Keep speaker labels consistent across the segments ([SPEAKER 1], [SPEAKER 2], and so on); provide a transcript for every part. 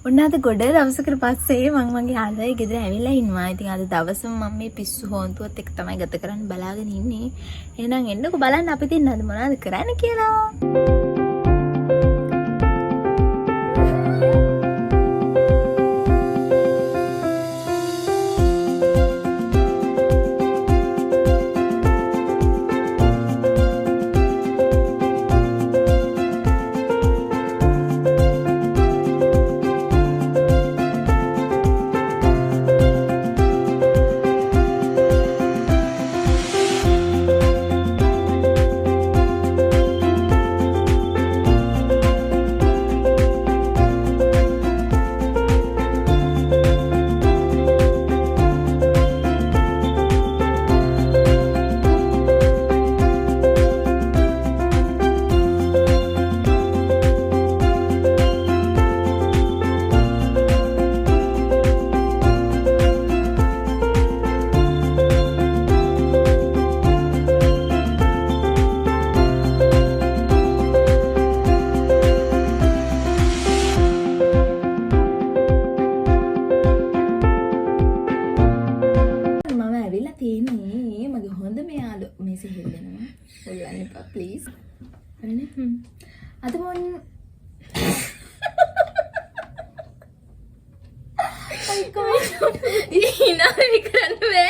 [SPEAKER 1] ඔන්න අද ගොඩ දවසකට පස්සේ මම මගේ යාළුවයි ගෙදර ඇවිල්ලා ඉන්නවා. ඉතින් අද දවසම මම මේ පිස්සු හොන්තුවත් එක්ක තමයි ගත කරන්න බලාගෙන ඉන්නේ. එහෙනම් එන්නකෝ බලන්න අපි තින්න අද මොනවද කරන්න කියලා. Please. Ada mon. Ay ko. Ina ni කරන්න බෑ.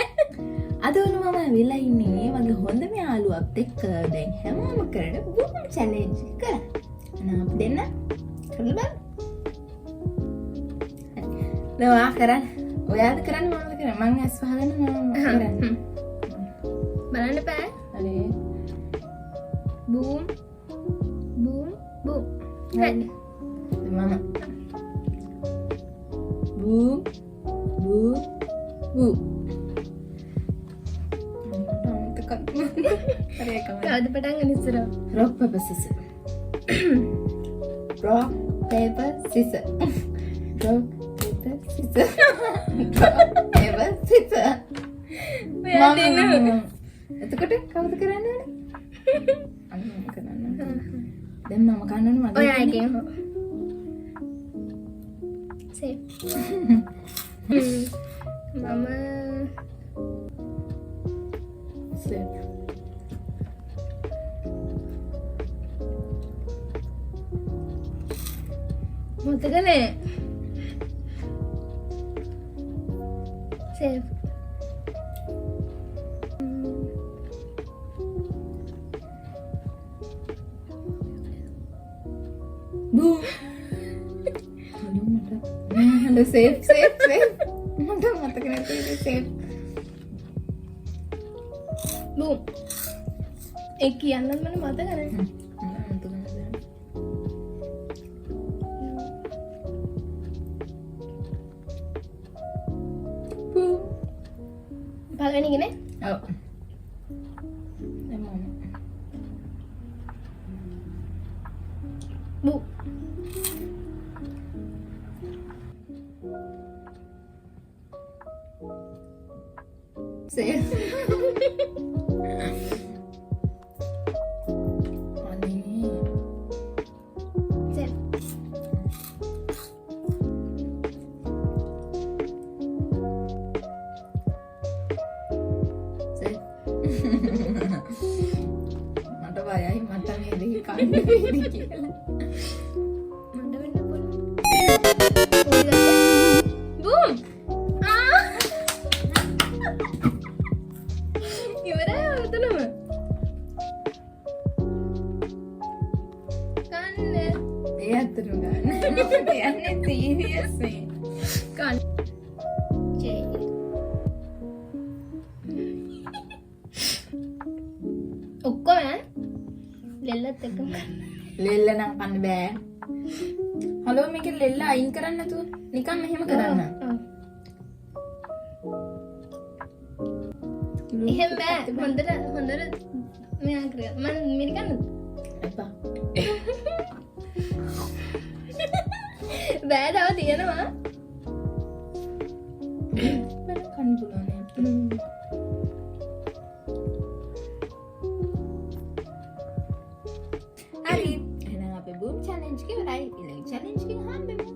[SPEAKER 1] අද මම වෙලා ඉන්නේ මගේ හොඳම යාළුවත් එක්ක දැන් හැමෝම කරන බුම් චැලෙන්ජ් එක කරා. නම් දෙන්න කරලා බලන්න. නෝ කරන්න. ඔයාද කරන්න මමද කරන්න. මං ඇස් වහගෙන මම කරන්න. බලන්න බෑ. හරි. Boom, boom, boom. Ready? Mama. Boom, boom, boom. Tekan. Hari kamu. Kau ada pedang ni sirap. Rock paper scissors. Rock paper scissors. Rock paper scissors. Rock paper scissors. Mama. Itu kau kau tu kerana ni? දැන් මම කන්නනේ මගේ ඔයාගෙන් safe මම safe මතකනේ safe Boom. Hello, safe. Mata kena tu safe. Boom. Kian mana mata kan? Boom. Pakai ni gini? Oh. Boom. Safe. Ani. Safe. Safe. Mata bayai mata ni deh kan ni kira. Mata ni pun. Boom. Ini serius sih. Kan. J. Ukko ya? Lella tekan. Lella nang kan bෑ. Halo මේක ලෙල්ල අයින් කරන්න නැතුව නිකන් මෙහෙම කරන්න. එහෙම බෑ. හොඳට මෙයා කරා. මම මිරිකන්නද? එපා. බෑ තව තියෙනවා. මම කන්න පුළුවන් නේ. හරි. එහෙනම් අපි boom challenge එක ඉවරයි. ඊළඟ challenge එක හම්බෙමු.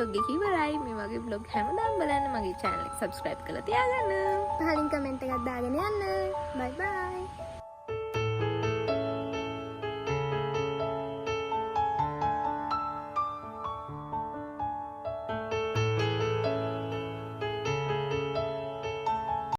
[SPEAKER 1] vlog එක ඉවරයි. මේ වගේ vlog හැමදාම බලන්න මගේ channel එක subscribe කරලා තියාගන්න.
[SPEAKER 2] පහලින් කමෙන්ට් එකක් දාගෙන යන්න. බයි බයි.